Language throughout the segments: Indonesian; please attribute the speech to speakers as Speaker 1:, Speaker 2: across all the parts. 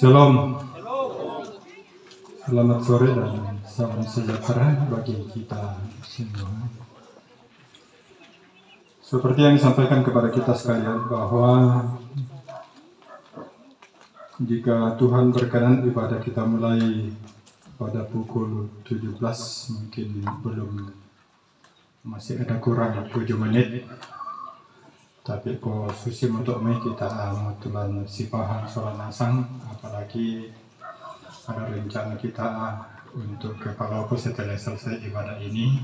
Speaker 1: Shalom. Selamat sore dan salam sejahtera bagi kita semua. Seperti yang disampaikan kepada kita sekalian bahwa jika Tuhan berkenan ibadah kita mulai pada pukul 17, mungkin masih ada kurang 7 menit. Tapi posisi untuk kita mutulan sipahan solanasang, apalagi ada rencana kita untuk ke Palopo setelah selesai ibadah ini.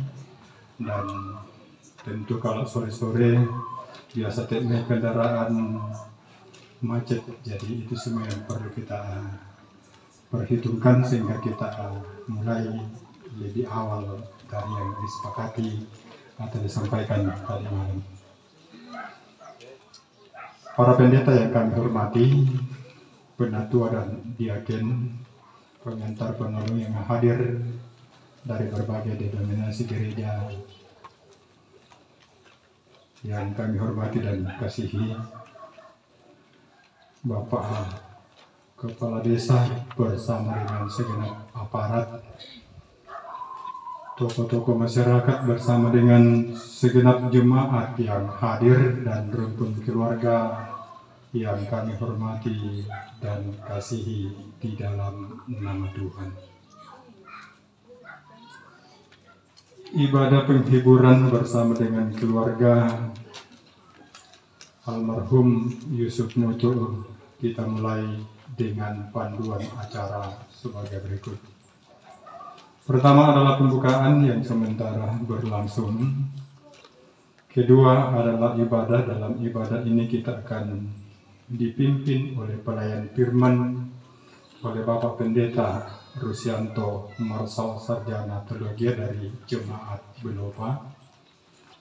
Speaker 1: Dan tentu kalau sore-sore biasa teknik kendaraan macet, jadi itu semua yang perlu kita perhitungkan sehingga kita mulai lebih awal dari yang disepakati atau disampaikan tadi malam. Para pendeta yang kami hormati, penatua dan diaken, pengantar penolong yang hadir dari berbagai denominasi gereja yang kami hormati dan kasihi, Bapak Kepala Desa bersama dengan segenap aparat, tokoh-tokoh masyarakat bersama dengan segenap jemaat yang hadir dan rukun keluarga yang kami hormati dan kasihi di dalam nama Tuhan. Ibadah penghiburan bersama dengan keluarga almarhum Yusuf Mutu kita mulai dengan panduan acara sebagai berikut. Pertama adalah pembukaan yang sementara berlangsung. Kedua adalah ibadah. Dalam ibadah ini kita akan dipimpin oleh pelayan firman oleh Bapak Pendeta Rusianto Marsal Sarjana Teologi dari Jemaat Belopa,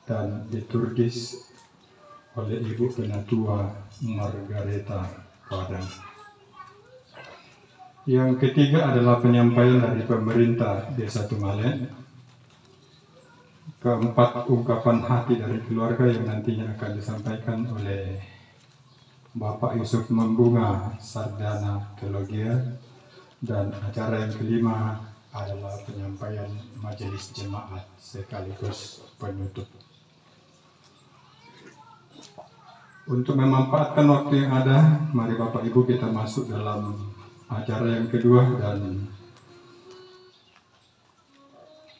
Speaker 1: dan liturgis oleh Ibu Penatua Margareta Padang. Yang ketiga adalah penyampaian dari pemerintah Desa Tungalen. Keempat, ungkapan hati dari keluarga yang nantinya akan disampaikan oleh Bapak Yusuf Membunga Sarjana Teologi. Dan acara yang kelima adalah penyampaian majelis jemaat sekaligus penutup. Untuk memanfaatkan waktu yang ada, mari Bapak Ibu kita masuk dalam acara yang kedua, dan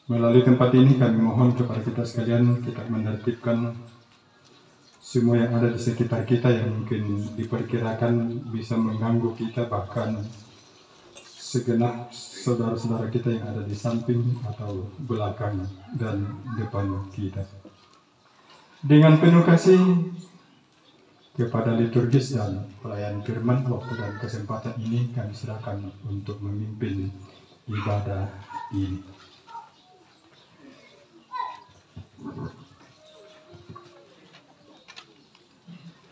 Speaker 1: melalui tempat ini kami mohon kepada kita sekalian, kita menertibkan semua yang ada di sekitar kita yang mungkin diperkirakan bisa mengganggu kita, bahkan segenap saudara-saudara kita yang ada di samping atau belakang dan depan kita. Dengan penuh kasih kepada liturgis dan pelayan firman, waktu dan kesempatan ini kami serahkan untuk memimpin ibadah ini.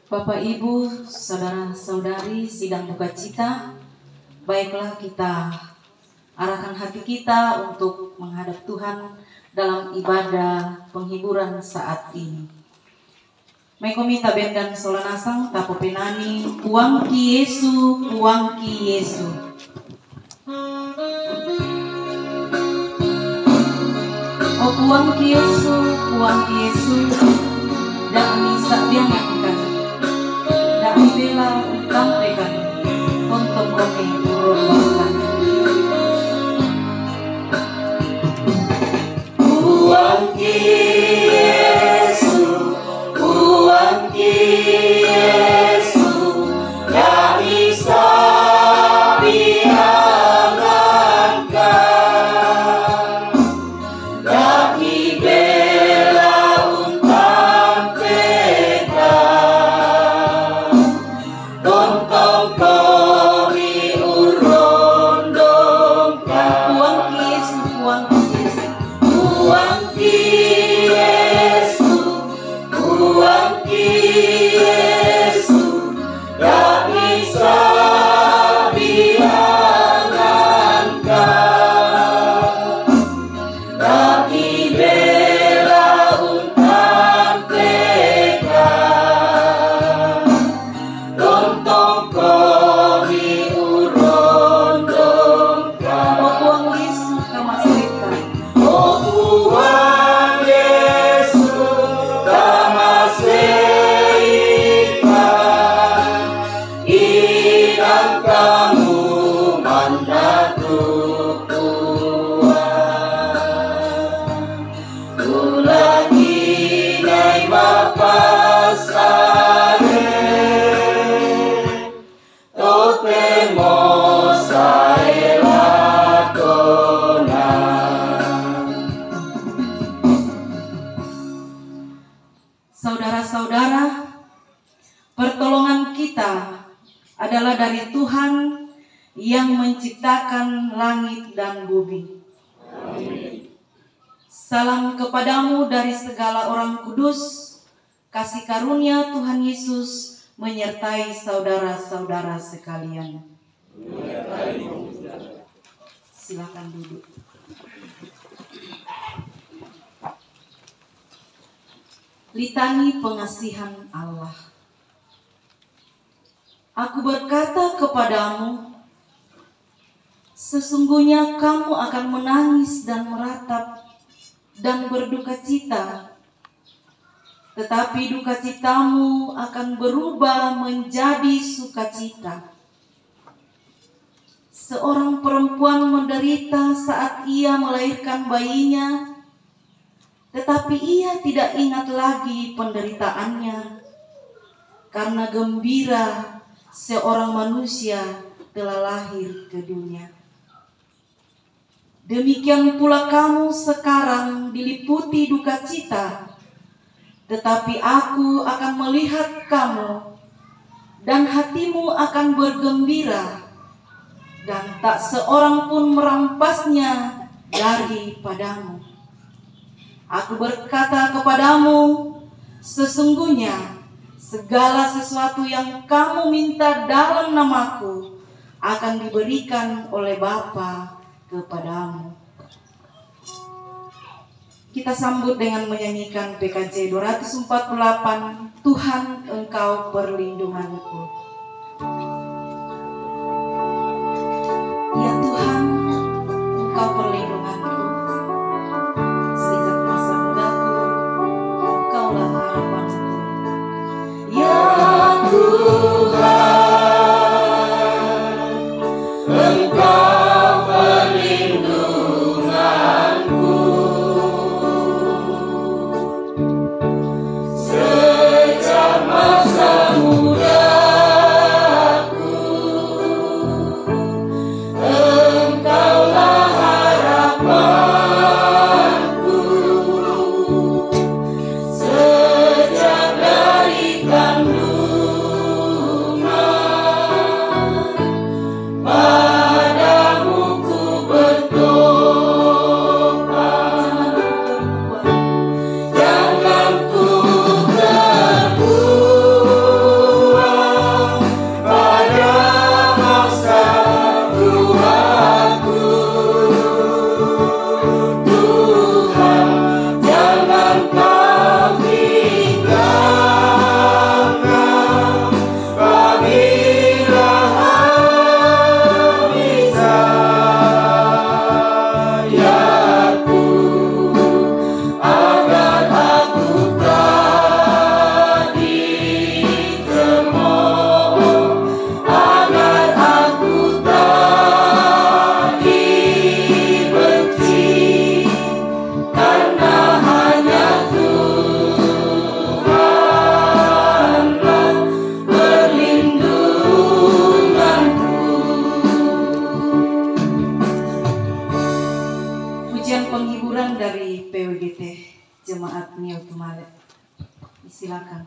Speaker 2: Bapak, Ibu, saudara-saudari sidang duka cita, baiklah kita arahkan hati kita untuk menghadap Tuhan dalam ibadah penghiburan saat ini. Mekomita bendan solanasang tapo penani puang ki Yesu, puang ki Yesu. O puang ki Yesu, puang ki Yesu. Dak misa biangkan, dak bela utampaikan, untuk kami uruskan. Puang ki Yesu, ya bisa biarkan, ya dibela untam pekan, tontong kami urus.
Speaker 3: menciptakan langit dan bumi. Salam kepadamu dari segala orang kudus, kasih karunia Tuhan Yesus menyertai saudara-saudara sekalian. Silakan duduk. Litani pengasihan Allah. Aku berkata kepadamu, sesungguhnya kamu akan menangis dan meratap dan berduka cita, tetapi duka citamu akan berubah menjadi sukacita. Seorang perempuan menderita saat ia melahirkan bayinya, tetapi ia tidak ingat lagi penderitaannya, karena gembira seorang manusia telah lahir ke dunia. Demikian pula kamu sekarang diliputi duka cita, tetapi aku akan melihat kamu, dan hatimu akan bergembira, dan tak seorang pun merampasnya daripadamu. Aku berkata kepadamu, sesungguhnya segala sesuatu yang kamu minta dalam namaku akan diberikan oleh Bapa kepadamu. Kita sambut dengan menyanyikan PKJ 248, Tuhan Engkau perlindunganku. Ya Tuhan, Engkau perlindunganku. Sejak masa mudaku, Engkaulah harapanku.
Speaker 2: Ya Tuhan, Engkau perlindunganku. Sejak masa mudaku, Engkaulah harapanku. Sejak dari kandungan, padamu ku berdoa. Jangan ku terbuang pada masa tuaku. Tuhan, jangan kau tinggalkan apabila habis hayatku, agar aku tak dicemooh, agar aku tak dibenci, karena hanya Tuhanlah perlindunganku.
Speaker 3: Pujian penghiburan dari PWGT Jemaat Nio Tumalet. Silakan.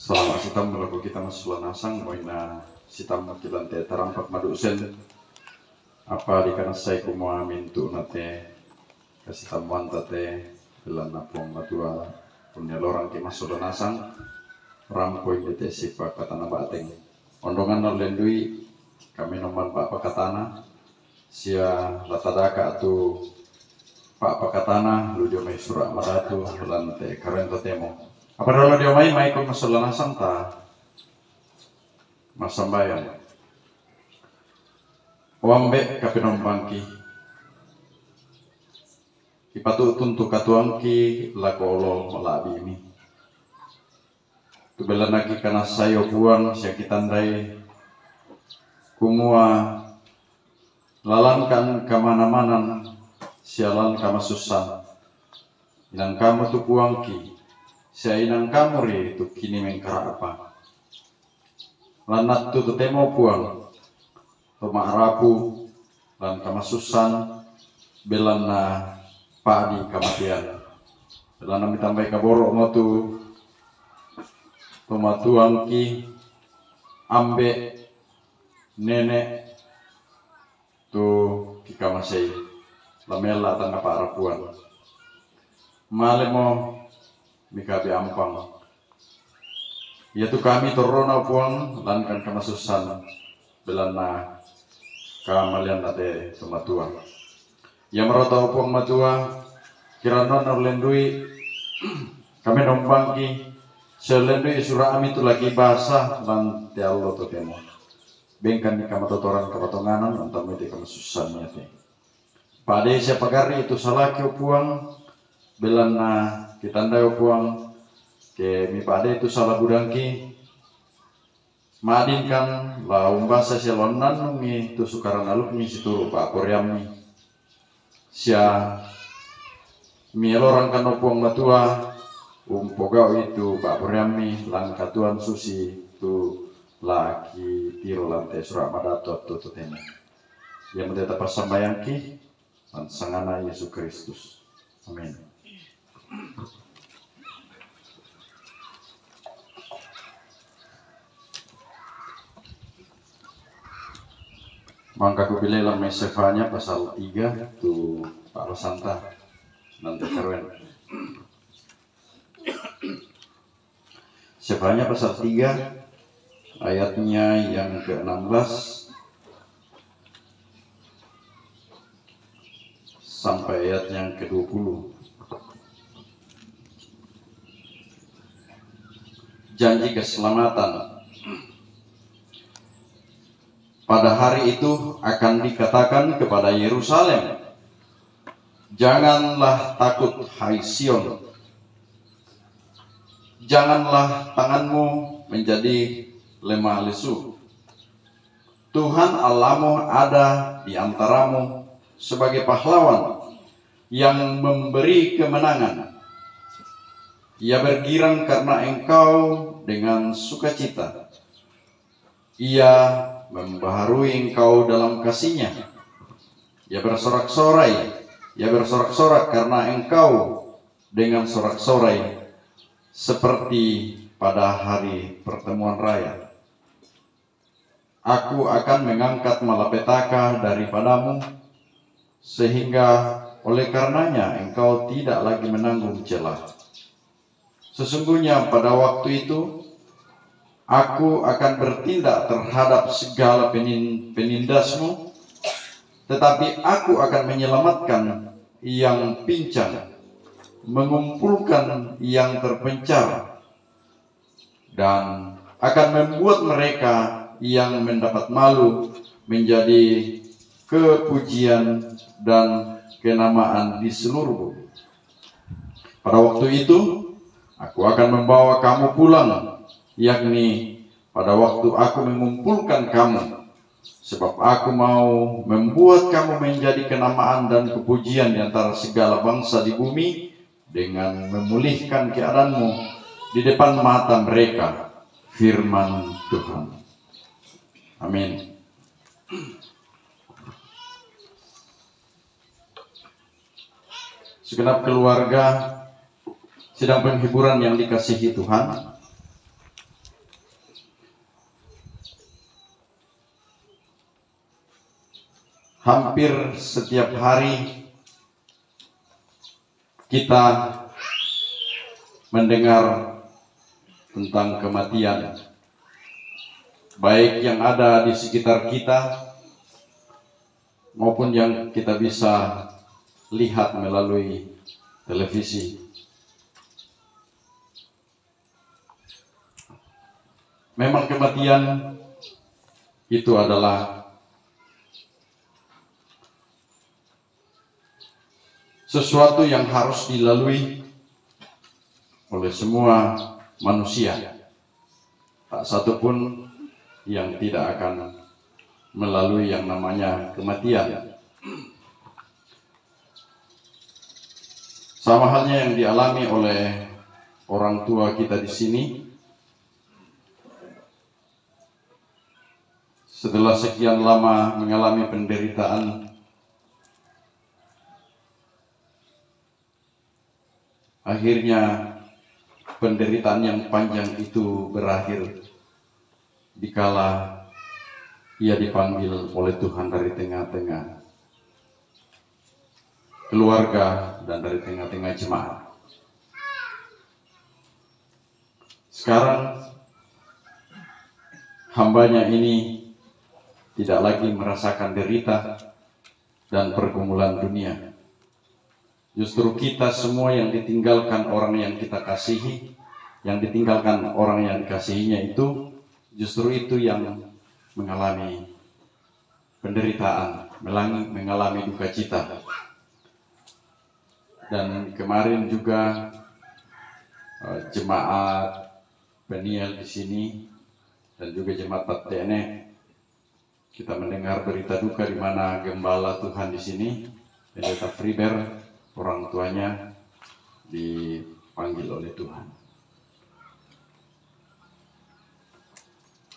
Speaker 4: Selama sitam melaku kita masuk lanasang moina sitam makilan te tarampak madusen apa dikana saya kumua mintu nate kasitam wanta te bilan napong matua punya lorang ke masuk lanasang rampoi te sipa katana bateng ondongan nolendui kami nomor pak pakatana sia latadaka atu pak pakatana lujo mai surah madatu bilan te karento temo apa dulu dia mai ikut masalah nasang ta masambayan wambe kapinom bangki ipatu tuntu katuangki lakolo malabi ini tubela naki kana sayo buang sia kitandai kumua lalankan kamana-mana sialan kama susah dan kamu tu buangki saya inang kamuri tu kini mengkara apa lanat tu temo puang rumah rabu lan kamasusan belan na padi kamatian belan na mitambay kaborok mo tu tumatuang ki ambe nenek tu kikamasay lamela tanga parapuan male mo mikabi ampang yaitu kami torona puang lankan kamasusan belana kamalian nate tumatua yang merotau puang matua kiranon orlendui kami nombangki selendui surah ami tu lagi basah lan tiallo tu temo bengkan ni kamatotoran kapatonganan antam itu kamasusan yate pade siapa gari itu salaki puang belana kitandai puang ke mi pade itu salah budangki madinkan la umbasa selonan nungi tu sukaran aluk mi situru pak koryami sia mi lorang kan puang matua umpogau itu pak koryami lang katuan susi tu laki tiro lantai surat madatot tu tena yang menjadi persambayangki dan sangana Yesus Kristus amin. Mangka ku pilih dalam Sefanya pasal 3 tu Pak Rosanta nanti Karwen. Sefanya pasal 3 ayatnya yang ke-16 sampai ayat yang ke-20. Janji keselamatan. Pada hari itu akan dikatakan kepada Yerusalem, janganlah takut, hai Sion. Janganlah tanganmu menjadi lemah lesu. Tuhan Allahmu ada di antaramu sebagai pahlawan yang memberi kemenangan. Ia bergirang karena engkau dengan sukacita. Ia membaharui engkau dalam kasih-Nya. Ia bersorak-sorai karena engkau dengan sorak-sorai seperti pada hari pertemuan raya. Aku akan mengangkat malapetaka daripadamu, sehingga oleh karenanya engkau tidak lagi menanggung celah. Sesungguhnya pada waktu itu aku akan bertindak terhadap segala penindasmu, tetapi aku akan menyelamatkan yang pincang, mengumpulkan yang terpencar, dan akan membuat mereka yang mendapat malu menjadi kepujian dan kenamaan di seluruh bumi. Pada waktu itu aku akan membawa kamu pulang, yakni pada waktu aku mengumpulkan kamu, sebab aku mau membuat kamu menjadi kenamaan dan kepujian di antara segala bangsa di bumi, dengan memulihkan keadaanmu di depan mata mereka. Firman Tuhan. Amin. Segenap keluarga sidang penghiburan yang dikasihi Tuhan, hampir setiap hari kita mendengar tentang kematian, baik yang ada di sekitar kita maupun yang kita bisa lihat melalui televisi. Memang kematian itu adalah sesuatu yang harus dilalui oleh semua manusia. Tak satu pun yang tidak akan melalui yang namanya kematian. Sama halnya yang dialami oleh orang tua kita di sini. Setelah sekian lama mengalami penderitaan, akhirnya penderitaan yang panjang itu berakhir dikala ia dipanggil oleh Tuhan dari tengah-tengah keluarga dan dari tengah-tengah jemaat. Sekarang hambanya ini tidak lagi merasakan derita dan pergumulan dunia. Justru kita semua yang ditinggalkan orang yang kita kasihi, yang ditinggalkan orang yang dikasihinya itu, justru itu yang mengalami penderitaan, mengalami duka cita. Dan kemarin juga jemaat Peniel di sini dan juga jemaat Patene, kita mendengar berita duka di mana gembala Tuhan di sini, Pendeta Friber, orang tuanya dipanggil oleh Tuhan.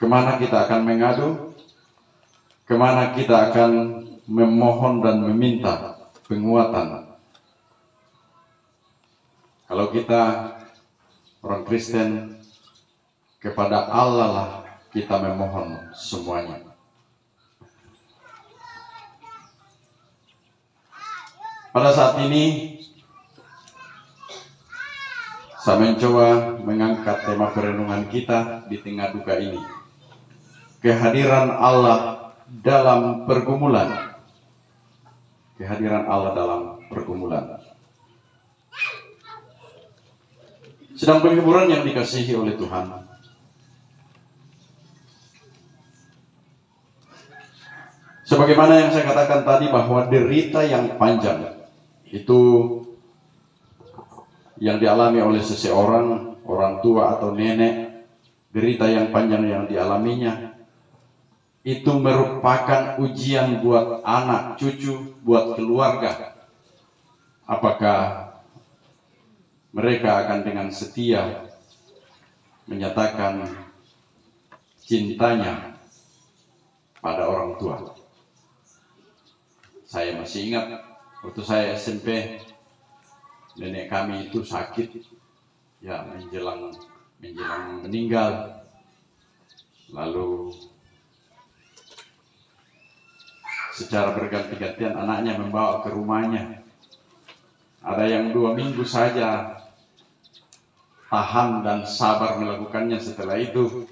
Speaker 4: Kemana kita akan mengadu? Kemana kita akan memohon dan meminta penguatan? Kalau kita orang Kristen, kepada Allah lah kita memohon semuanya. Pada saat ini saya mencoba mengangkat tema perenungan kita di tengah duka ini. Kehadiran Allah dalam pergumulan. Kehadiran Allah dalam pergumulan. Sedang penghiburan yang dikasihi oleh Tuhan. Sebagaimana yang saya katakan tadi bahwa derita yang panjang itu yang dialami oleh seseorang, orang tua atau nenek, derita yang panjang yang dialaminya itu merupakan ujian buat anak, cucu, buat keluarga. Apakah mereka akan dengan setia menyatakan cintanya pada orang tua. Saya masih ingat waktu saya SMP, nenek kami itu sakit, ya menjelang meninggal. Lalu secara berganti-gantian anaknya membawa ke rumahnya. Ada yang 2 minggu saja tahan dan sabar melakukannya, setelah itu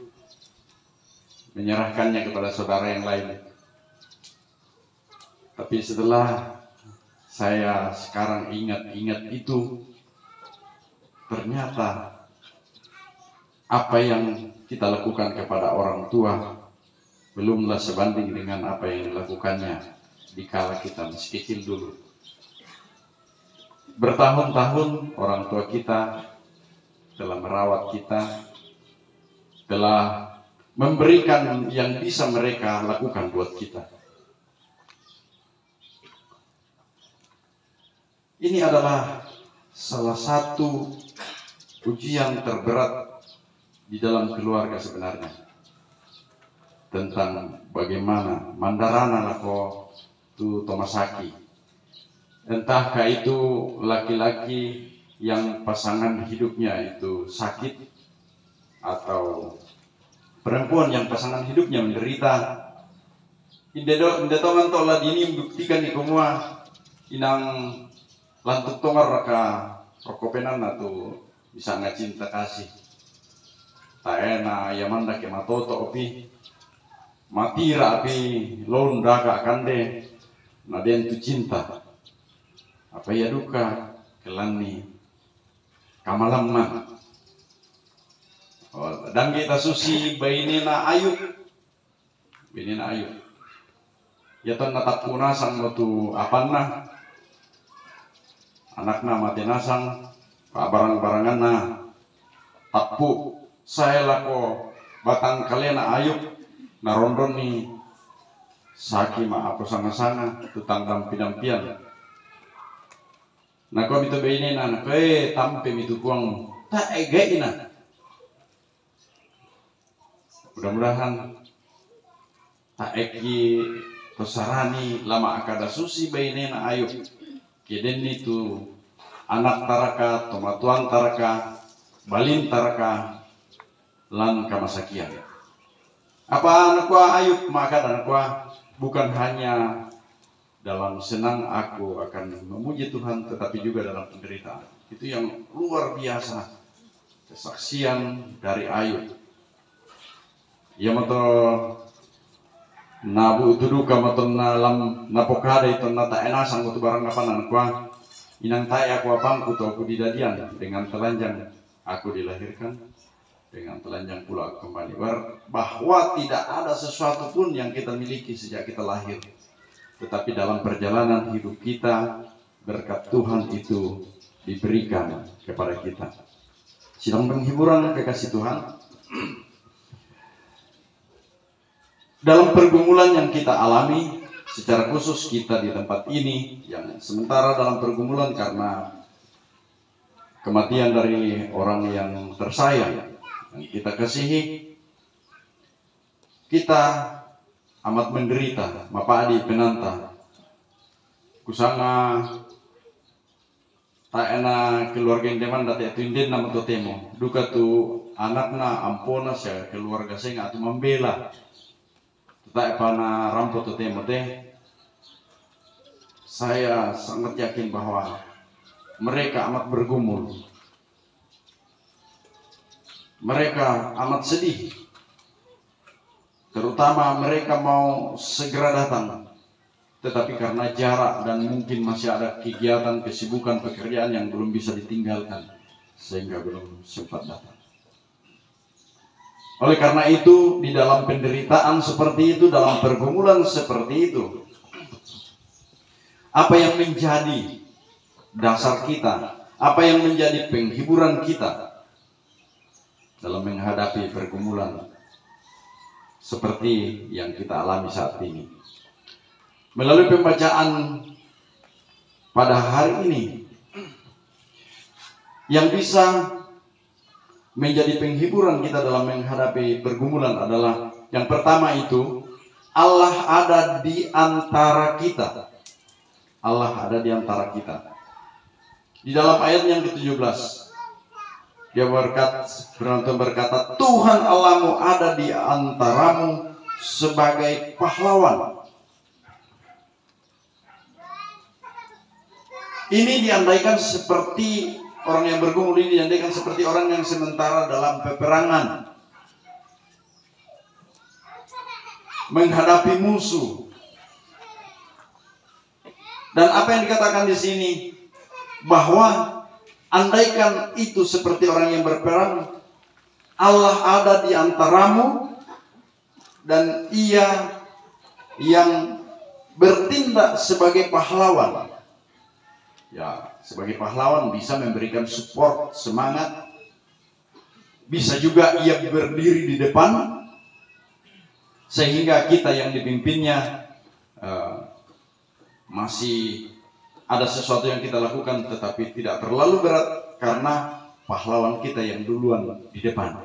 Speaker 4: menyerahkannya kepada saudara yang lain. Tapi setelah saya sekarang ingat-ingat itu, ternyata apa yang kita lakukan kepada orang tua belumlah sebanding dengan apa yang dilakukannya di kala kita masih kecil dulu. Bertahun-tahun orang tua kita telah merawat kita, telah memberikan yang bisa mereka lakukan buat kita. Ini adalah salah satu ujian terberat di dalam keluarga sebenarnya. Tentang bagaimana mandarana lako tu Tomasaki. Entahkah itu laki-laki yang pasangan hidupnya itu sakit, atau perempuan yang pasangan hidupnya menderita. Indetongan tola dini membuktikan di kumua inang lantuk tongar raka rokopenan atau bisa cinta kasih. Taena yamanda ke matoto opi matira api londa ka kande naden tu cinta. Apa ya duka kelani kamalamman. Dan kita susi bainina ayub. Bainina ayub. Ya tan natap kunasang batu apanna. Anakna mati nasang, barang-barangan na tapu saya lako batang kalena ayub narondon ni saki ma apa sana-sana tutang dampi-dampian. Nah kau itu begini na tampe itu kuang tak egaina. Mudah-mudahan tak eki tosarani lama akada susi begini na ayub. Keden itu anak taraka, tomatuan taraka, balin taraka, lan kamasakian. Apa anak gua ayub maka anak gua bukan hanya dalam senang aku akan memuji Tuhan, tetapi juga dalam penderitaan. Itu yang luar biasa kesaksian dari Ayub. Ya mato nabu tuduka mato nalam napokada itu nata enasang itu barang apa nanakwa inang tay aku apangku tu aku didadian dengan telanjang aku dilahirkan, dengan telanjang pula aku kembali. Bahwa tidak ada sesuatu pun yang kita miliki sejak kita lahir, tetapi dalam perjalanan hidup kita berkat Tuhan itu diberikan kepada kita. Sidang penghiburan kekasih Tuhan, dalam pergumulan yang kita alami, secara khusus kita di tempat ini yang sementara dalam pergumulan karena kematian dari orang yang tersayang yang kita kasihi, kita amat menderita. Mapadi penanta kusanga taena keluarga indeman dati itu inden nama totemo duka tu anakna ampona saya keluarga saya ngatu membela tak pana rampo totemo teh saya sangat yakin bahwa mereka amat bergumul. Mereka amat sedih. Terutama mereka mau segera datang. Tetapi karena jarak dan mungkin masih ada kegiatan, kesibukan, pekerjaan yang belum bisa ditinggalkan, sehingga belum sempat datang. Oleh karena itu, di dalam penderitaan seperti itu, dalam pergumulan seperti itu, apa yang menjadi dasar kita, apa yang menjadi penghiburan kita dalam menghadapi pergumulan seperti yang kita alami saat ini? Melalui pembacaan pada hari ini, yang bisa menjadi penghiburan kita dalam menghadapi pergumulan adalah yang pertama itu, Allah ada di antara kita. Allah ada di antara kita. Di dalam ayat yang ke-17, dia berkata, Tuhan Allahmu ada di antaramu sebagai pahlawan. Ini diandaikan seperti orang yang bergumul, ini diandaikan seperti orang yang sementara dalam peperangan, menghadapi musuh. Dan apa yang dikatakan di sini, bahwa andaikan itu seperti orang yang berperang, Allah ada di antaramu dan Ia yang bertindak sebagai pahlawan. Ya, sebagai pahlawan bisa memberikan support, semangat. Bisa juga ia berdiri di depan, sehingga kita yang dipimpinnya masih ada sesuatu yang kita lakukan, tetapi tidak terlalu berat karena pahlawan kita yang duluan di depan.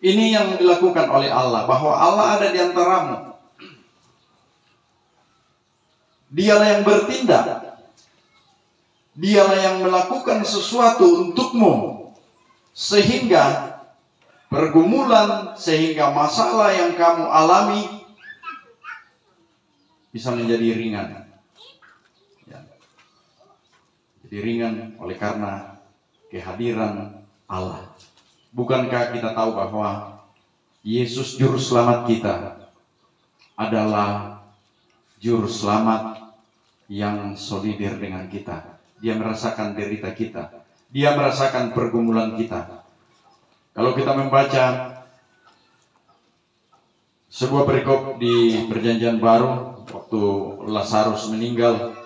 Speaker 4: Ini yang dilakukan oleh Allah, bahwa Allah ada di antaramu. Dialah yang bertindak. Dialah yang melakukan sesuatu untukmu, sehingga pergumulan, sehingga masalah yang kamu alami bisa menjadi ringan. Ya. Jadi ringan oleh karena kehadiran Allah. Bukankah kita tahu bahwa Yesus Juru Selamat kita adalah Juru Selamat yang solidir dengan kita. Dia merasakan derita kita. Dia merasakan pergumulan kita. Kalau kita membaca sebuah perikop di Perjanjian Baru, waktu Lazarus meninggal,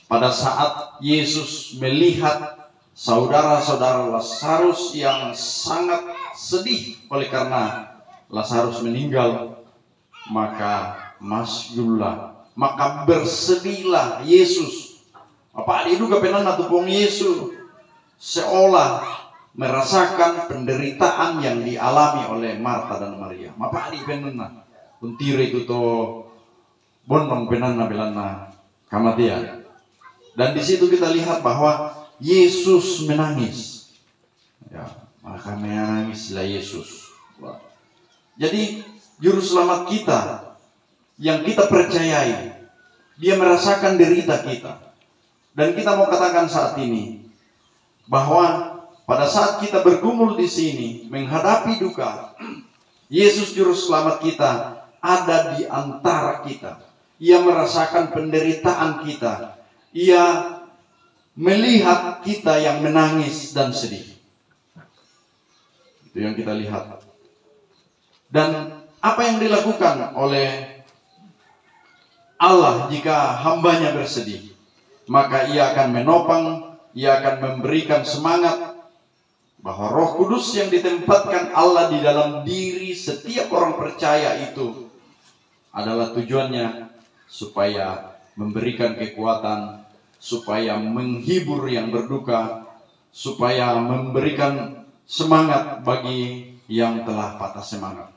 Speaker 4: pada saat Yesus melihat saudara-saudara Lazarus yang sangat sedih oleh karena Lazarus meninggal, maka bersedihlah Yesus. Apa itu kepenan atau pong Yesus seolah merasakan penderitaan yang dialami oleh Marta dan Maria. Apa di penana untire itu to bonong penana belana kematian. Dan di situ kita lihat bahwa Yesus menangis. Ya, maka menangislah Yesus. Jadi Juru Selamat kita yang kita percayai, Dia merasakan derita kita. Dan kita mau katakan saat ini bahwa pada saat kita bergumul di sini menghadapi duka, Yesus Juru Selamat kita ada di antara kita. Ia merasakan penderitaan kita. Ia melihat kita yang menangis dan sedih. Itu yang kita lihat. Dan apa yang dilakukan oleh Allah jika hambanya bersedih? Maka ia akan menopang, ia akan memberikan semangat bahwa Roh Kudus yang ditempatkan Allah di dalam diri setiap orang percaya itu adalah tujuannya supaya memberikan kekuatan, supaya menghibur yang berduka, supaya memberikan semangat bagi yang telah patah semangat.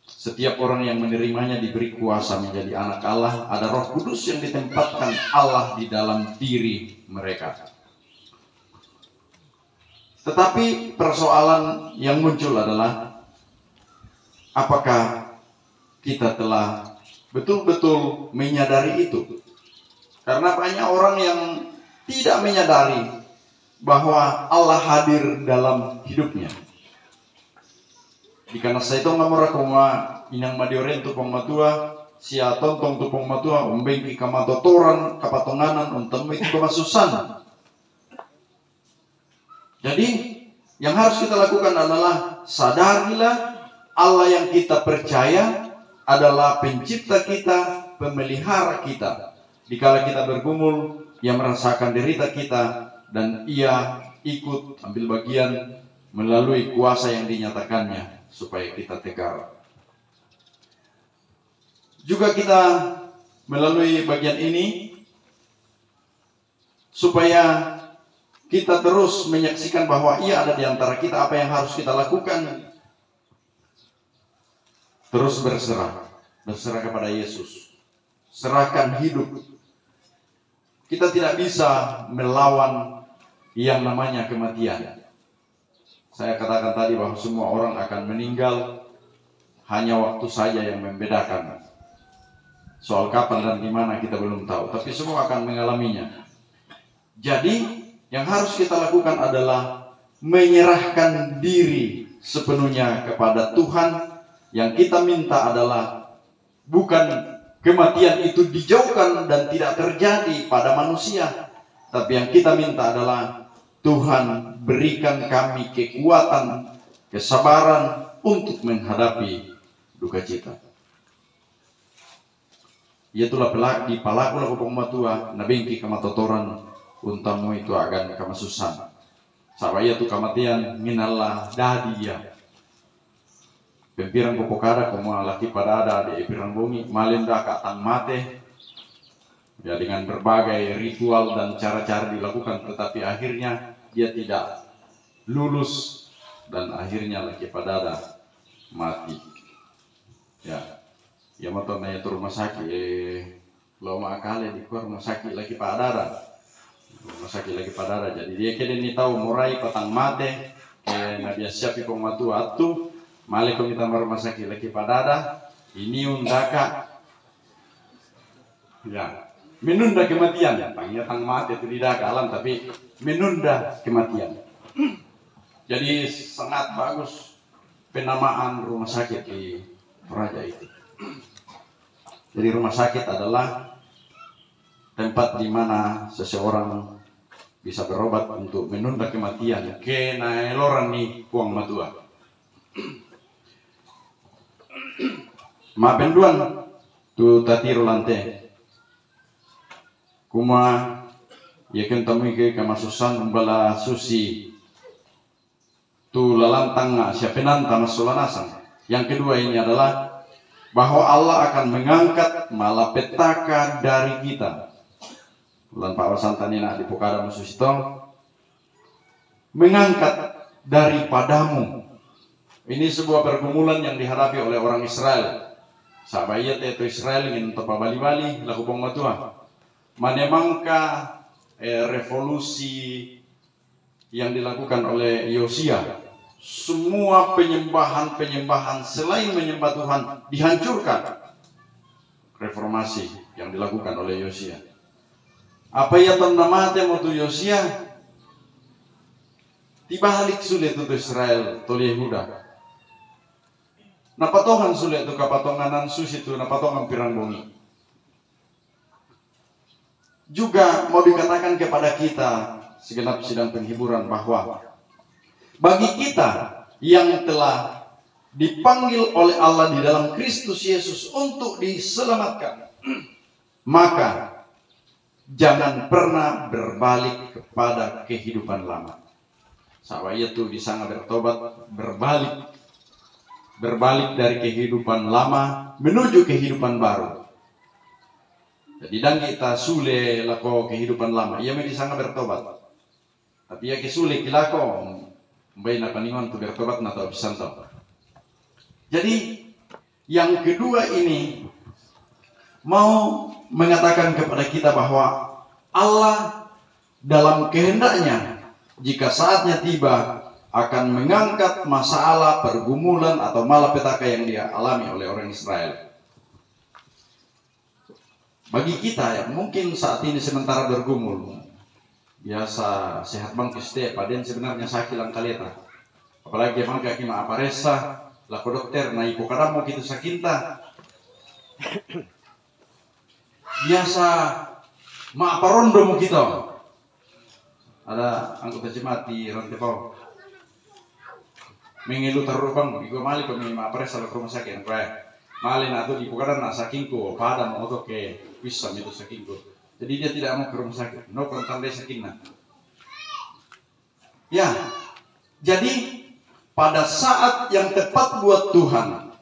Speaker 4: Setiap orang yang menerimanya diberi kuasa menjadi anak Allah. Ada Roh Kudus yang ditempatkan Allah di dalam diri mereka. Tetapi persoalan yang muncul adalah, apakah kita telah betul-betul menyadari itu? Karena banyak orang yang tidak menyadari bahwa Allah hadir dalam hidupnya. Dikana sa ito nga mora kuma inang madioren tupong matua, siya tontong tupong matua, umbengki kamatotoran, kapatonganan, untang itu kemasusan. Jadi, yang harus kita lakukan adalah sadarilah Allah yang kita percaya adalah pencipta kita, pemelihara kita. Dikala kita bergumul, Ia merasakan derita kita dan Ia ikut ambil bagian melalui kuasa yang dinyatakannya supaya kita tegar. Juga kita melalui bagian ini supaya kita terus menyaksikan bahwa Ia ada di antara kita. Apa yang harus kita lakukan? Terus berserah kepada Yesus. Serahkan hidup. Kita tidak bisa melawan yang namanya kematian. Saya katakan tadi bahwa semua orang akan meninggal, hanya waktu saja yang membedakan. Soal kapan dan di mana kita belum tahu, tapi semua akan mengalaminya. Jadi, yang harus kita lakukan adalah menyerahkan diri sepenuhnya kepada Tuhan. Yang kita minta adalah bukan kematian itu dijauhkan dan tidak terjadi pada manusia, tapi yang kita minta adalah Tuhan berikan kami kekuatan, kesabaran untuk menghadapi duka cita. Itulah di palaku laku pematua nabingki kamatotoran untamu itu agan kamasusan. Sabaya tu kematian minallah dadiya. Pempiran popokara komo laki pada ada di epirang bumi malinda katang mate. Ya, dengan berbagai ritual dan cara-cara dilakukan, tetapi akhirnya dia tidak lulus dan akhirnya laki pada ada mati. Ya, ya motor naya tu rumah sakit. Loma akale di rumah sakit laki pada ada. Rumah sakit lagi pada ada. Jadi dia kena ni tahu murai patang mate. Nabi siapi pematu atu. Malik kita rumah sakit lagi pada ada. Ini undaka. Ya. Menunda kematian, tangnya tang mati itu tidak alam, tapi menunda kematian. Jadi sangat bagus penamaan rumah sakit di Toraja itu. Jadi rumah sakit adalah tempat di mana seseorang bisa berobat untuk menunda kematian. Kena eloran nih kuang matua. Ma penduan tu tatiru lante. Kuma yakin temui ke kamasusan umbala susi tu lalantang siapenan tanah sulanasan. Yang kedua ini adalah bahwa Allah akan mengangkat malapetaka dari kita. Ulan Pak Wasantanina di Pokara Mususito mengangkat daripadamu. Ini sebuah pergumulan yang dihadapi oleh orang Israel. Sabayat itu Israel ingin tepa bali-bali laku pengmatuan. Manemangka revolusi yang dilakukan oleh Yosia, semua penyembahan selain menyembah Tuhan dihancurkan. Reformasi yang dilakukan oleh Yosia. Apa ya namanya waktu Yosia? Dibalik sulit untuk Israel, toli Yehuda. Napatongan sulit itu kapatonganan susi itu napatongan pirang bongi. Juga mau dikatakan kepada kita segenap sidang penghiburan bahwa bagi kita yang telah dipanggil oleh Allah di dalam Kristus Yesus untuk diselamatkan, maka jangan pernah berbalik kepada kehidupan lama. Saya itu bisa bertobat, berbalik dari kehidupan lama menuju kehidupan baru. Jadi dan kita sule lako kehidupan lama, ia mesti sangat bertobat. Tapi ya kesule kilako, mbay na paningon tu bertobat na tau bisanto. Jadi yang kedua ini mau mengatakan kepada kita bahwa Allah dalam kehendaknya jika saatnya tiba akan mengangkat masalah, pergumulan atau malapetaka yang dia alami oleh orang Israel. bagi kita yang mungkin saat ini sementara bergumul, biasa sehat bang kiste, paden sebenarnya sakit lang kaleta. Apalagi emang kaki ma aparesa, laku dokter na ipo kadamo gitu sakinta. Biasa ma aparondo mo kita. Ada anggota jemaat di Rantepau. Mengilu taruh bang, iku mali kami ma aparesa laku rumah sakit, kayak mali na tu ipo kadang na sakingko, pada mau to ke wisam itu sakingko. Jadi dia tidak mau ke rumah sakit, no kontan dia sakingna. Ya, jadi pada saat yang tepat buat Tuhan,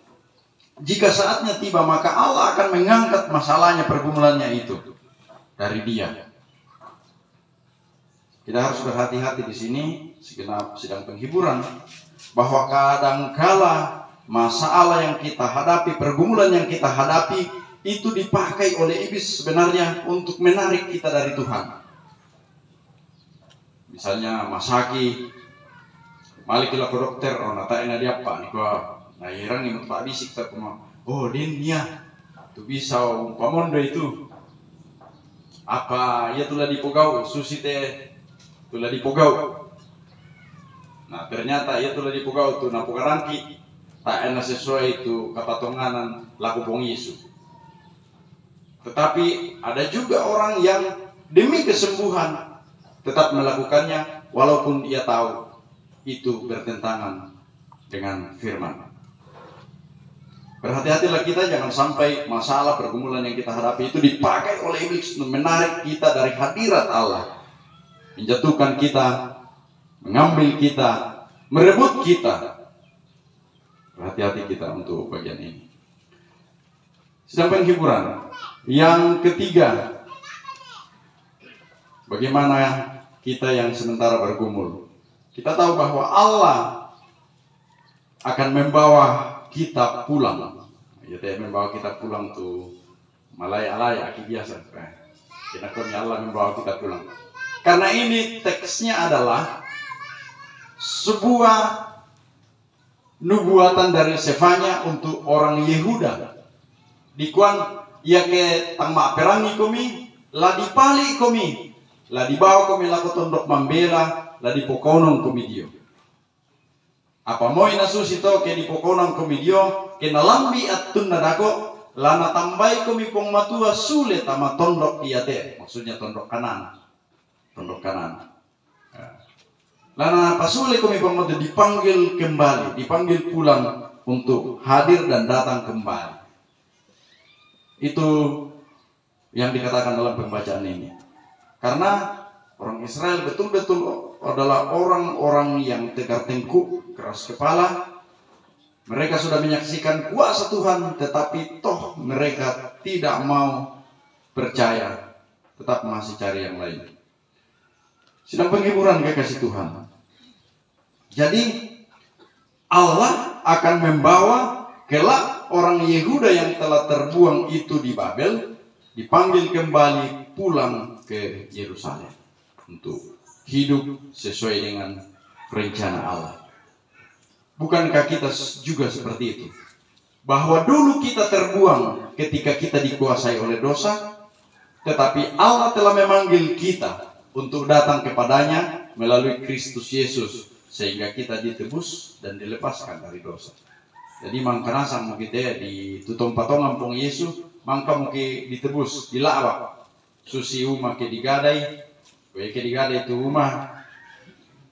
Speaker 4: jika saatnya tiba maka Allah akan mengangkat masalahnya, pergumulannya itu dari dia. Kita harus berhati-hati di sini, segenap sidang penghiburan, bahwa kadangkala masalah yang kita hadapi, pergumulan yang kita hadapi, itu dipakai oleh iblis sebenarnya untuk menarik kita dari Tuhan. Misalnya masaki, malik ke dokter, oh nata ena dia apa nih kok, nah irang imut pak bisik tak cuma, oh dia, tu bisa umpamondo itu, apa ya tulah dipogau, susi teh, tulah dipogau. Nah ternyata ya tulah dipogau tu napukarangki, tak enak sesuai itu kepatonganan laku pong Yesus. Tetapi ada juga orang yang demi kesembuhan tetap melakukannya walaupun ia tahu itu bertentangan dengan firman. Berhati-hatilah kita, jangan sampai masalah pergumulan yang kita hadapi itu dipakai oleh iblis untuk menarik kita dari hadirat Allah, menjatuhkan kita, mengambil kita, merebut kita. Berhati-hati kita untuk bagian ini. Sedang penghiburan. Yang ketiga, bagaimana kita yang sementara bergumul. Kita tahu bahwa Allah akan membawa kita pulang. Ya, dia membawa kita pulang tuh malaya-alaya aki biasa. Kenapa Allah membawa kita pulang? Karena ini teksnya adalah sebuah nubuatan dari Sefanya untuk orang Yehuda. Dikuan ia ke tangma perangi komi, la dipali komi, la dibawa komi laku tondok membela, la dipokonong komi dio. Apa mau ina susito ke dipokonong komi dio, ke nalambi atun nadako, la natambai komi pong matua sulit ama tondok iate, maksudnya tondok kanan, tondok kanan. Lana pasule komi pong matua dipanggil kembali, dipanggil pulang untuk hadir dan datang kembali. Itu yang dikatakan dalam pembacaan ini. Karena orang Israel betul-betul adalah orang-orang yang tegar tengkuk, keras kepala. Mereka sudah menyaksikan kuasa Tuhan, tetapi toh mereka tidak mau percaya, tetap masih cari yang lain. Sedang penghiburan kekasih Tuhan. Jadi Allah akan membawa kelak orang Yehuda yang telah terbuang itu di Babel, dipanggil kembali pulang ke Yerusalem untuk hidup sesuai dengan rencana Allah. Bukankah kita juga seperti itu? Bahwa dulu kita terbuang ketika kita dikuasai oleh dosa, tetapi Allah telah memanggil kita untuk datang kepadanya melalui Kristus Yesus, sehingga kita ditebus dan dilepaskan dari dosa. Jadi mangka nasang mo kita ditutom patongan pong Yesus, mangka mo ditebus, dilawak. Susi uma ke digadai, kaya ke digadai itu uma.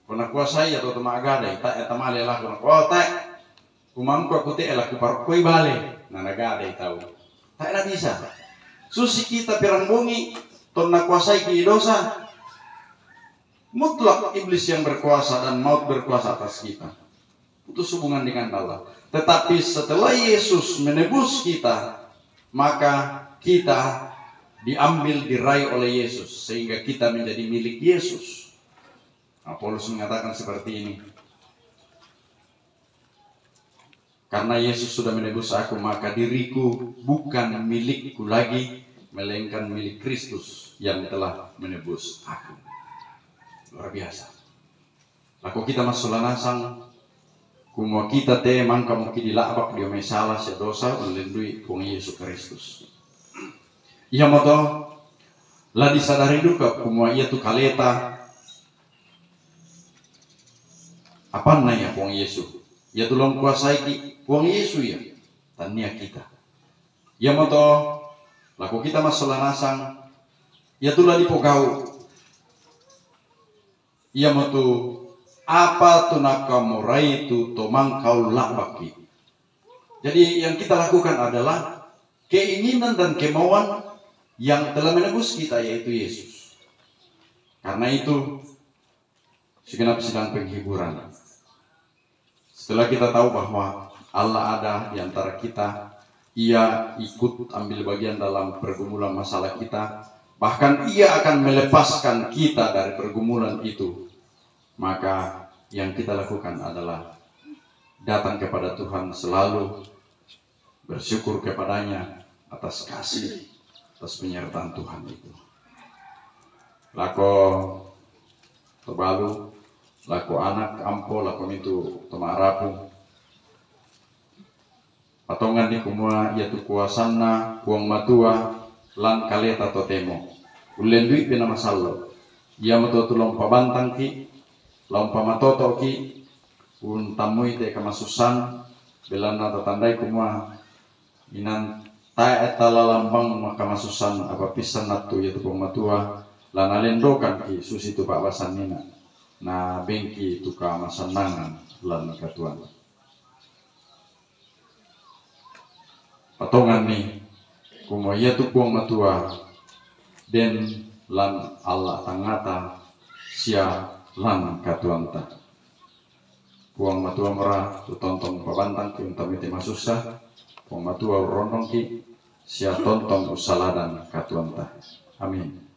Speaker 4: Kung nakuasay atau tumagadai, ta etamali lah kung nakuha, ta kumangko ako te elah kuparkoy bale, na nagadai tau. Ta na bisa. Susi kita pirang bungi, ton nakuasay ki dosa, mutlak iblis yang berkuasa dan maut berkuasa atas kita. Putus hubungan dengan Allah. Tetapi setelah Yesus menebus kita, maka kita diambil, diraih oleh Yesus, sehingga kita menjadi milik Yesus. Nah, Paulus mengatakan seperti ini. Karena Yesus sudah menebus aku, maka diriku bukan milikku lagi, melainkan milik Kristus yang telah menebus aku. Luar biasa. Laku kita masuk lanasang, kumwa kita te mangka mungkin dilabak dia mesalah sedosa melindui pung Yesus Kristus. Ia moto lah disadari duka kumua ia tu kaleta apa nanya puang Yesus. Ia tulong kuasai ki puang Yesus ya tania kita. Ia moto laku kita masalah nasang ia tulah dipogau. Ia moto apa tunaka murai itu tomang kau labaki. Jadi yang kita lakukan adalah keinginan dan kemauan yang telah menebus kita, yaitu Yesus. Karena itu segenap sidang penghiburan. Setelah kita tahu bahwa Allah ada di antara kita, Ia ikut ambil bagian dalam pergumulan masalah kita, bahkan Ia akan melepaskan kita dari pergumulan itu. Maka yang kita lakukan adalah datang kepada Tuhan selalu, bersyukur kepadanya atas kasih, atas penyertaan Tuhan itu. Lako tebalu, lako anak ampo, lako itu temarapu. Patongan di kumua yaitu kuasanna, kuang matua, lan kaleta totemo. Ulen duit pina masallo. Ia mato tulong pabantang ki, lompa matoto ki, untamui te kamasusan, belana tatandai kumua inan ta etala lambang makamasusan apa pisan natu yaitu pematua lana lendokan ki susi tu pak basan nina na bengki tu ka masanangan lan katuan patongan ni kumua yaitu puang matua den lan Allah tangata sia lan katuanta puang matua merah tu tonton pabantang ki untami te masusah puang matua rondong ki sia tonton usaladan katuanta. Amin.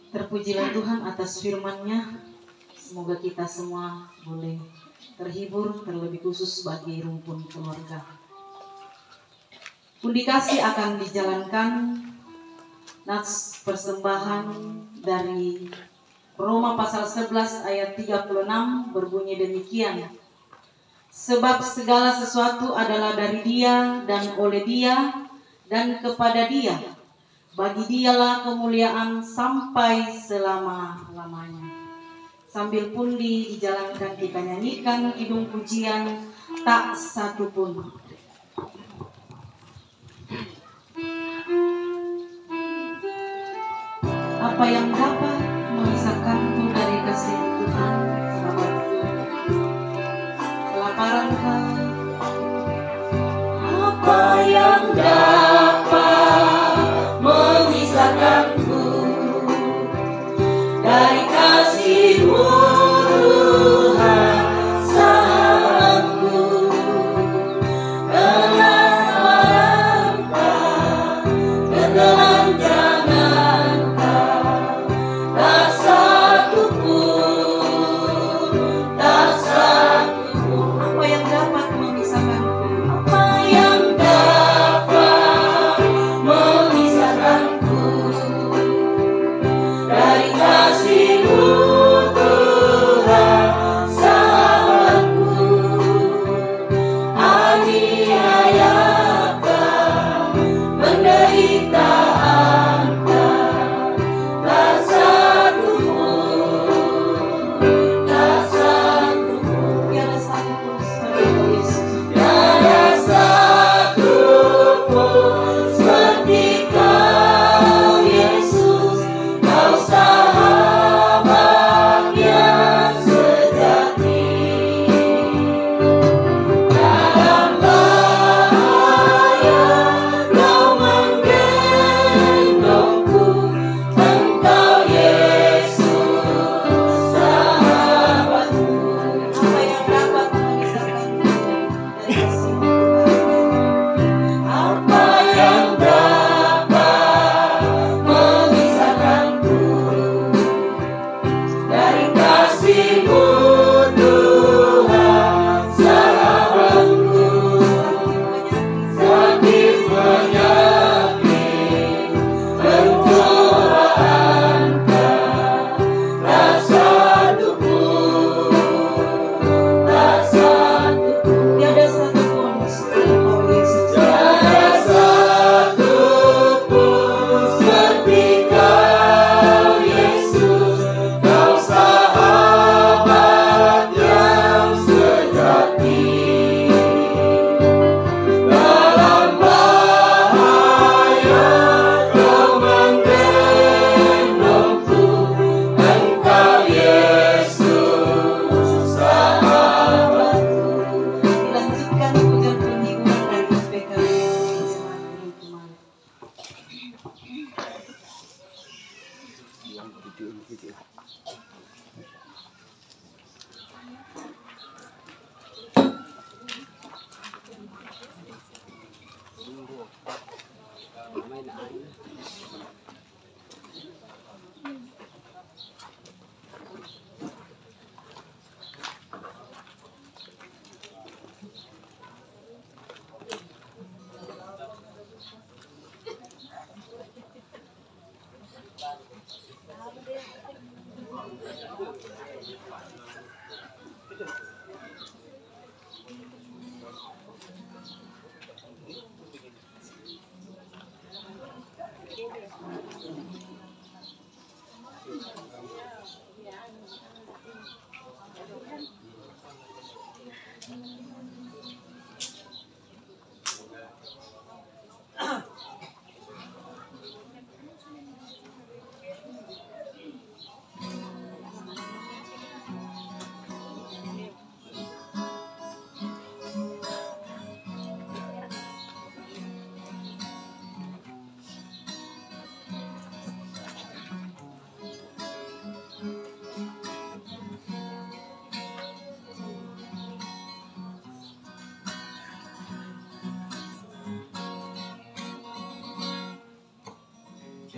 Speaker 3: Terpujilah Tuhan atas firman-Nya. Semoga kita semua boleh terhibur, terlebih khusus bagi rumpun keluarga. Pundi kasih akan dijalankan nats persembahan dari Roma pasal 11 ayat 36 berbunyi demikian. Sebab segala sesuatu adalah dari Dia dan oleh Dia dan kepada Dia. Bagi Dialah kemuliaan sampai selama-lamanya. Sambil pundi dijalankan kita nyanyikan kidung pujian tak satu pun. Apa yang dapat memisahkanku dari kasih Tuhan? Kelaparan kau.
Speaker 2: Apa yang dapat memisahkanku dari kasih-Mu Tuhan sayangku? Kelaparan kau, ketelanjangan kau, tak satu pun, tak satu pun.
Speaker 3: Apa yang dapat memisahkanku?
Speaker 2: Apa yang dapat memisahkanku dari kasih-Mu Tuhan?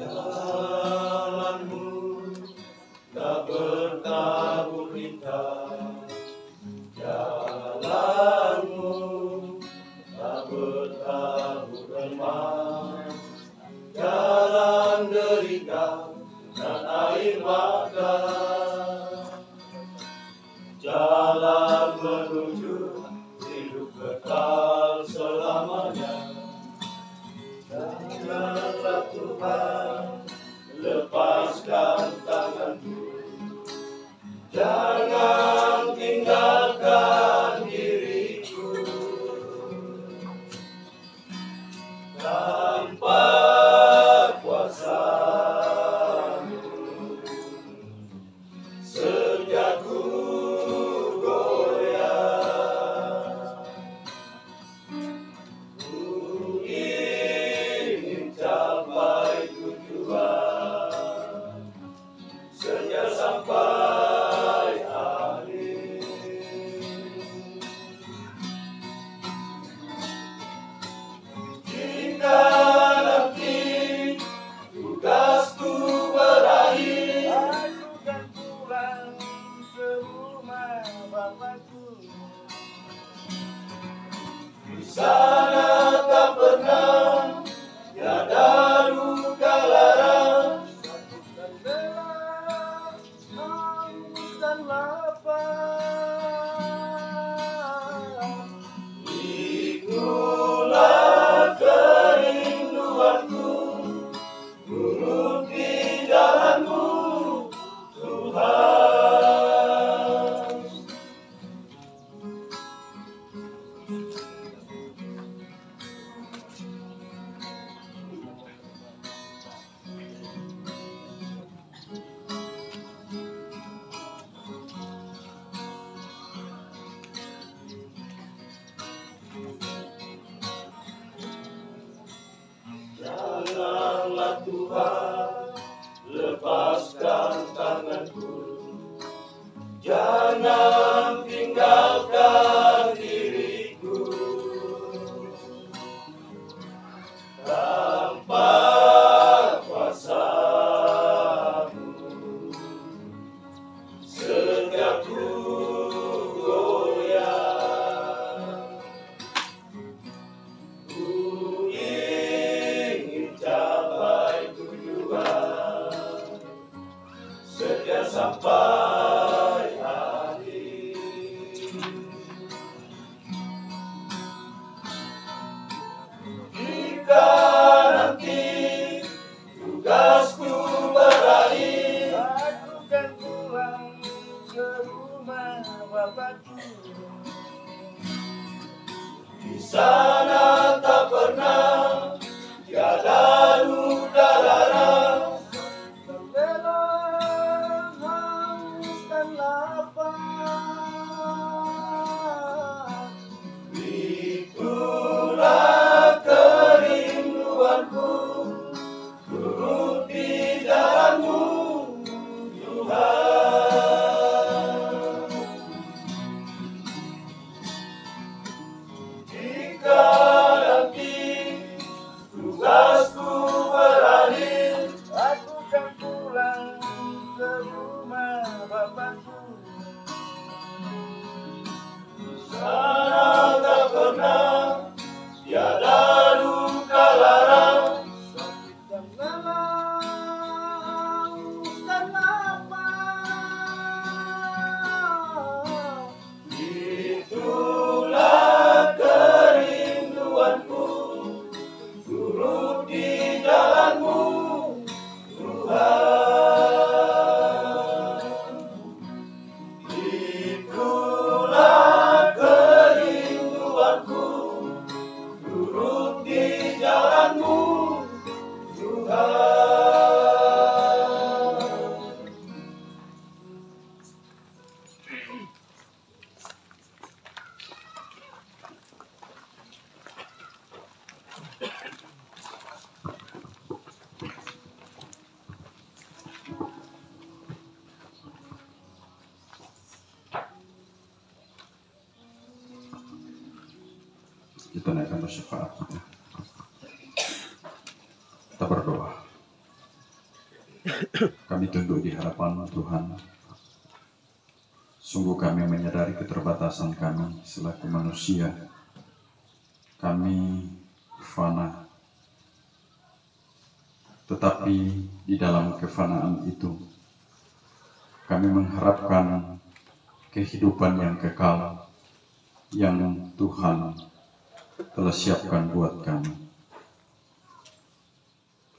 Speaker 5: Jalanmu tak bertabur hitam, jalanmu tak bertabur emas, jalan derita dan air mata, jalan menuju hidup kekal selamanya. Janganlah Tuhan lepaskan tanganku, jangan tinggalkan diriku tanpa kuasa-Mu. Sejak ku goyah, ku ingin capai tujuan, senja sampai akhir. Jika nanti tugasku berakhir, aku kan pulang ke rumah Bapakku. Di sana tak pernah tiada duka lara, dan gelap, haus dan lapar. Ikulah kerinduanku, turut di jalan-Mu, Tuhan. Janganlah Tuhan lepaskan tanganku, jangan tinggalkan diriku tanpa kuasa-Mu. Setiap batu goyang. Ku ingin capai tujuan setia sampai akhir. Jika nanti tugasku berakhir, aku kan pulang ke rumah Bapakku. Di sana tak pernah tiada luka lara, membela haus dan lapar. Itulah kerinduanku, turut di jalanmu, Tuhan. Jika nanti tugasku berakhir, aku kan pulang ke rumah Bapakku. Di sana tak pernah tiada luka lara, sakit dan haus dan lapar. Itulah kerinduanku, turut di jalanmu, Tuhan. Itulah kerinduanku, turut di jalanmu, Tuhan.
Speaker 4: Kita naikkan bersyafaat kita. Kita berdoa. Kami tunduk di hadapan Tuhan. Sungguh kami menyadari keterbatasan kami selaku manusia. Kami fana. Tetapi di dalam kefanaan itu, kami mengharapkan kehidupan yang kekal yang Tuhan telah siapkan buat kami.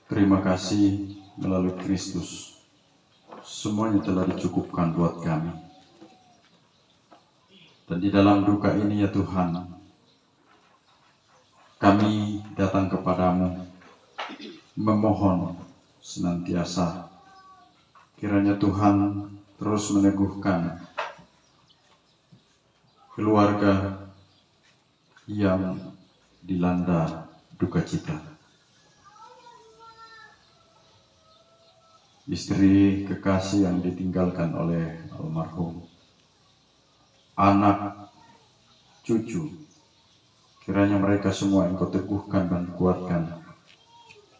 Speaker 4: Terima kasih melalui Kristus, semuanya telah dicukupkan buat kami. Dan di dalam duka ini ya Tuhan, kami datang kepadamu memohon senantiasa kiranya Tuhan terus meneguhkan keluarga yang dilanda duka cita. Istri kekasih yang ditinggalkan oleh almarhum, anak, cucu, kiranya mereka semua Engkau teguhkan dan kuatkan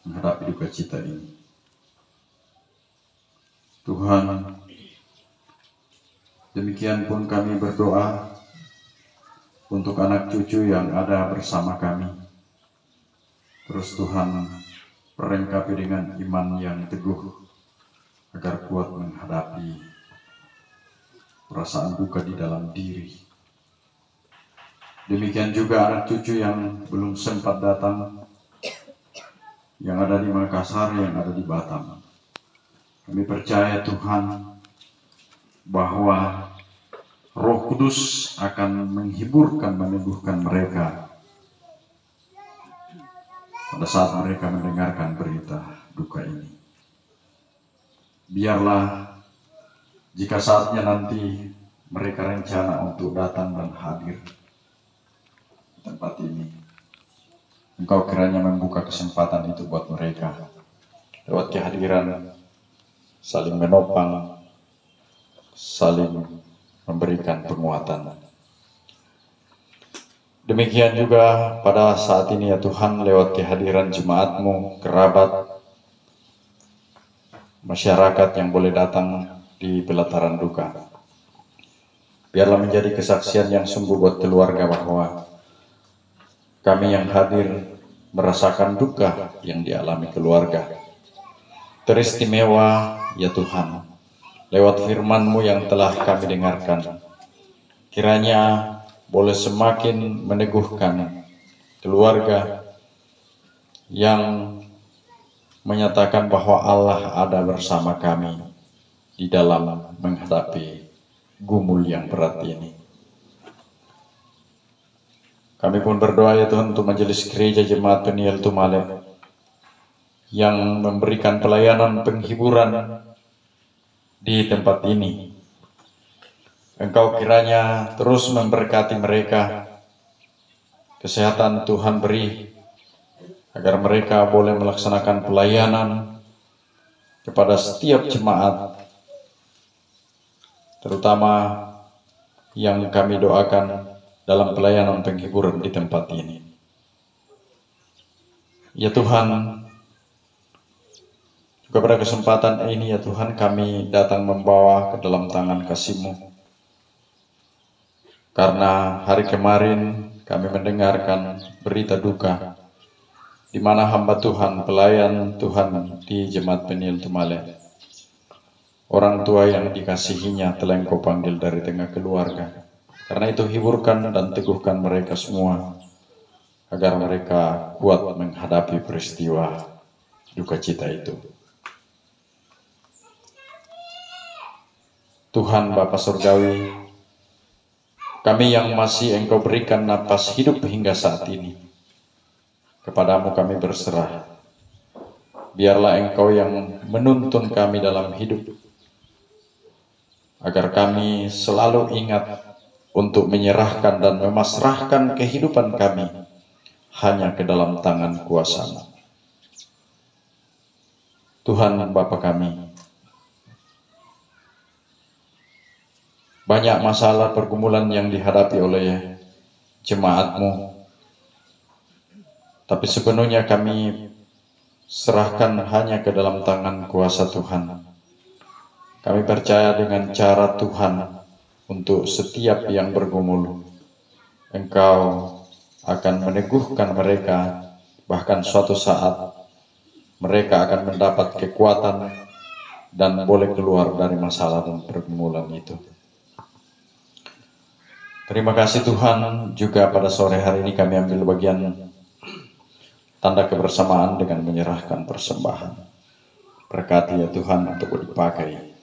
Speaker 4: menghadapi duka cita ini. Tuhan, demikian pun kami berdoa untuk anak cucu yang ada bersama kami. Terus Tuhan perlengkapi dengan iman yang teguh agar kuat menghadapi perasaan duka di dalam diri. Demikian juga anak cucu yang belum sempat datang, yang ada di Makassar, yang ada di Batam. Kami percaya Tuhan bahwa Roh Kudus akan menghiburkan, meneguhkan mereka pada saat mereka mendengarkan berita duka ini. Biarlah jika saatnya nanti mereka rencana untuk datang dan hadir di tempat ini, Engkau kiranya membuka kesempatan itu buat mereka lewat kehadiran, saling menopang, saling memberikan penguatan. Demikian juga pada saat ini ya Tuhan, lewat kehadiran jemaat-Mu, kerabat, masyarakat yang boleh datang di pelataran duka. Biarlah menjadi kesaksian yang sungguh buat keluarga bahwa kami yang hadir merasakan duka yang dialami keluarga. Teristimewa ya Tuhan, lewat firman-Mu yang telah kami dengarkan, kiranya boleh semakin meneguhkan keluarga yang menyatakan bahwa Allah ada bersama kami di dalam menghadapi gumul yang berat ini. Kami pun berdoa ya Tuhan untuk Majelis Gereja Jemaat Peniel Tumale yang memberikan pelayanan penghiburan di tempat ini. Engkau kiranya terus memberkati mereka, kesehatan Tuhan beri, agar mereka boleh melaksanakan pelayanan kepada setiap jemaat, terutama yang kami doakan dalam pelayanan penghiburan di tempat ini. Ya Tuhan, juga pada kesempatan ini ya Tuhan, kami datang membawa ke dalam tangan kasih-Mu. Karena hari kemarin kami mendengarkan berita duka di mana hamba Tuhan, pelayan Tuhan di Jemaat Peniel Tumale, orang tua yang dikasihinya telah Engkau panggil dari tengah keluarga. Karena itu hiburkan dan teguhkan mereka semua, agar mereka kuat menghadapi peristiwa duka cita itu. Tuhan Bapa Surgawi, kami yang masih Engkau berikan napas hidup hingga saat ini, kepadamu kami berserah. Biarlah Engkau yang menuntun kami dalam hidup, agar kami selalu ingat untuk menyerahkan dan memasrahkan kehidupan kami hanya ke dalam tangan kuasa-Mu. Tuhan Bapa kami, banyak masalah pergumulan yang dihadapi oleh jemaat-Mu, tapi sepenuhnya kami serahkan hanya ke dalam tangan kuasa Tuhan. Kami percaya dengan cara Tuhan untuk setiap yang bergumul, Engkau akan meneguhkan mereka, bahkan suatu saat mereka akan mendapat kekuatan dan boleh keluar dari masalah dan pergumulan itu. Terima kasih Tuhan, juga pada sore hari ini kami ambil bagian tanda kebersamaan dengan menyerahkan persembahan. Berkati ya Tuhan untuk dipakai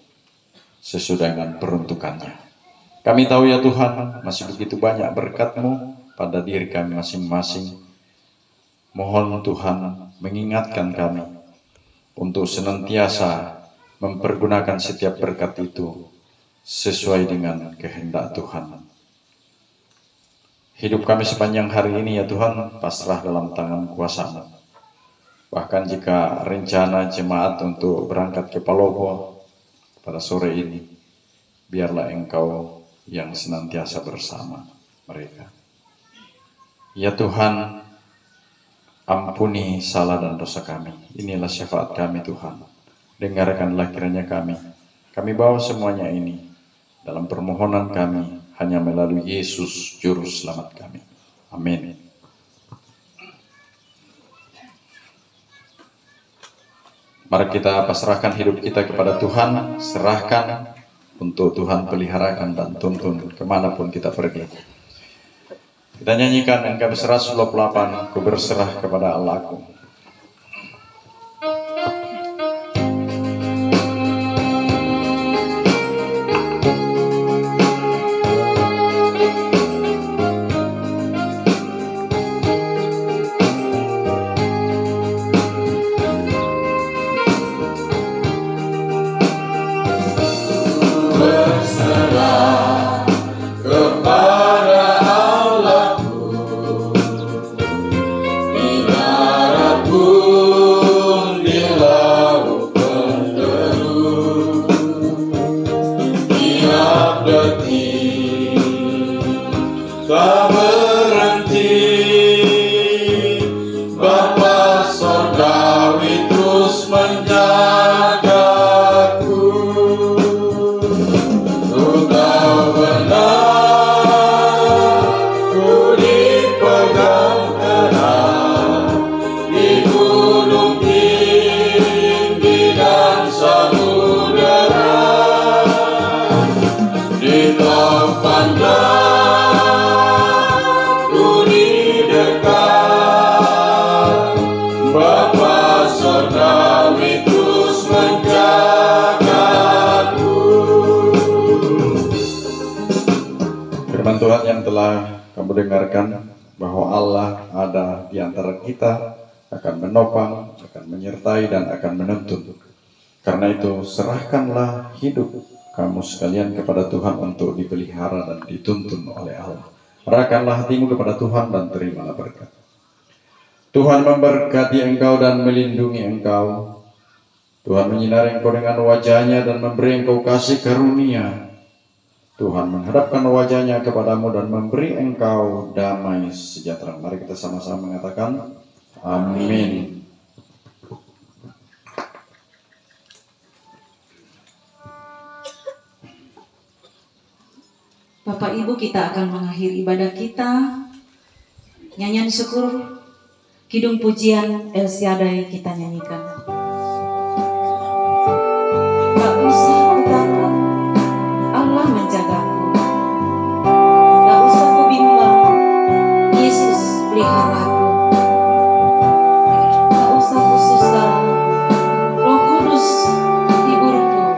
Speaker 4: sesuai dengan peruntukannya. Kami tahu ya Tuhan, masih begitu banyak berkat-Mu pada diri kami masing-masing. Mohon Tuhan mengingatkan kami untuk senantiasa mempergunakan setiap berkat itu sesuai dengan kehendak Tuhan. Hidup kami sepanjang hari ini ya Tuhan, pasrah dalam tangan kuasa-Mu. Bahkan jika rencana jemaat untuk berangkat ke Palopo pada sore ini, biarlah Engkau yang senantiasa bersama mereka. Ya Tuhan, ampuni salah dan dosa kami. Inilah syafaat kami Tuhan. Dengarkanlah kiranya kami. Kami bawa semuanya ini dalam permohonan kami hanya melalui Yesus Juru Selamat kami. Amin. Mari kita pasrahkan hidup kita kepada Tuhan, serahkan untuk Tuhan peliharakan dan tuntun kemanapun kita pergi. Kita nyanyikan NKB 128, ku berserah kepada Allahku.
Speaker 5: Menjagaku, Engkau benar.
Speaker 4: Firman Tuhan yang telah kamu dengarkan bahwa Allah ada di antara kita, akan menopang, akan menyertai, dan akan menuntun. Karena itu serahkanlah hidup kamu sekalian kepada Tuhan untuk dipelihara dan dituntun oleh Allah. Serahkanlah hatimu kepada Tuhan dan terimalah berkat. Tuhan memberkati engkau dan melindungi engkau. Tuhan menyinari engkau dengan wajah-Nya dan memberi engkau kasih karunia. Tuhan menghadapkan wajah-Nya kepadamu dan memberi engkau damai sejahtera. Mari kita sama-sama mengatakan amin.
Speaker 3: Bapak Ibu, kita akan mengakhiri ibadah kita. Nyanyian syukur, kidung pujian El Shaddai kita nyanyikan. Tak usah ku takut, Allah menjagaku. Tak usah ku bimbang, Yesus peliharaku. Tak usah ku susah, Roh Kudus hiburku.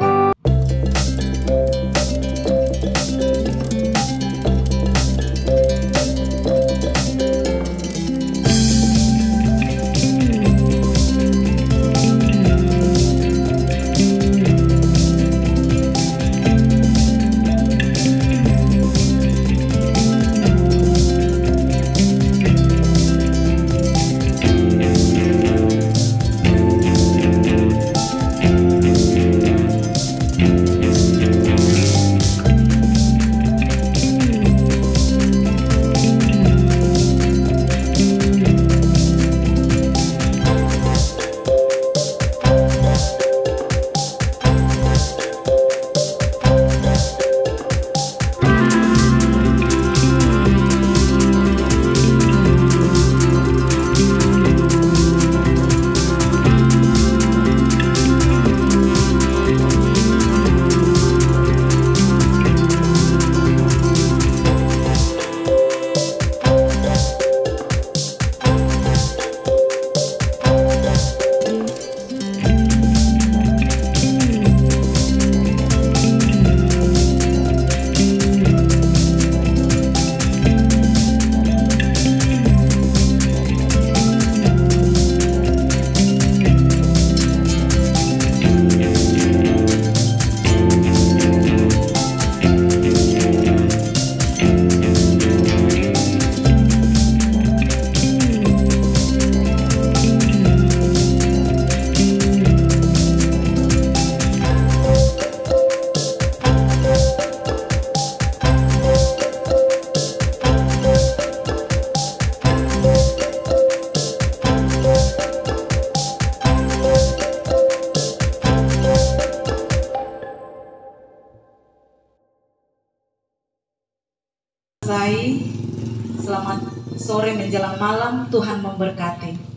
Speaker 3: Selamat sore menjelang malam, Tuhan memberkati.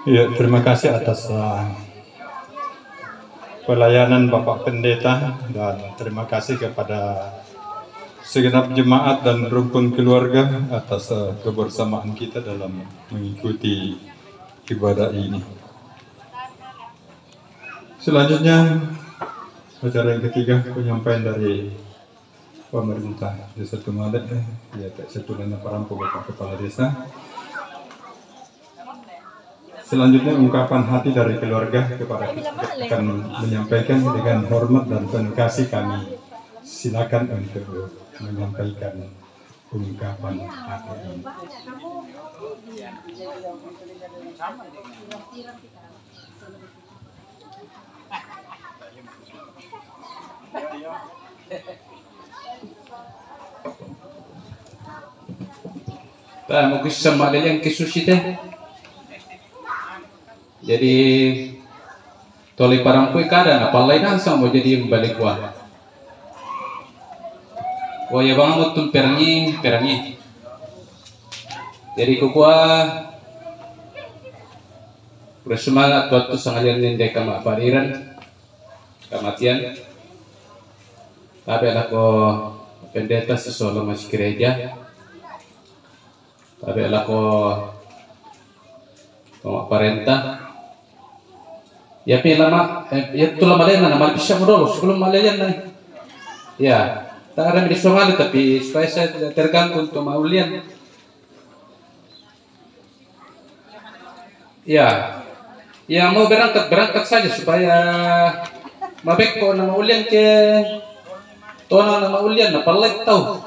Speaker 1: Ya, terima kasih atas pelayanan Bapak Pendeta, dan terima kasih kepada segenap jemaat dan rukun keluarga atas kebersamaan kita dalam mengikuti ibadah ini. Selanjutnya, acara yang ketiga, penyampaian dari pemerintah Desa Tumalek, ya Pak Setulana Parampo, Bapak Kepala Desa. Selanjutnya ungkapan hati dari keluarga kepada kita akan menyampaikan dengan hormat dan penuh kasih. Kami silakan untuk menyampaikan ungkapan hati ini.
Speaker 6: Mau kisah malil yang kesusite. Jadi toli parangkui kada na palai nasa mau jadi yang balik wah. Wah ya bang mutun perangi. Jadi kukua bersemangat waktu sangalian nende kama pariran kamatian. Tapi ako pendeta sesolo mas gereja. Tapi ako parenta. Ya lama ya tulah malena nama bisa modal sebelum malayan nih. Ya, tak ada di Somalia tapi supaya saya tergantung untuk maulian. Ya mau berangkat saja supaya mabek ko na maulian ke tona na maulian na palit tahu.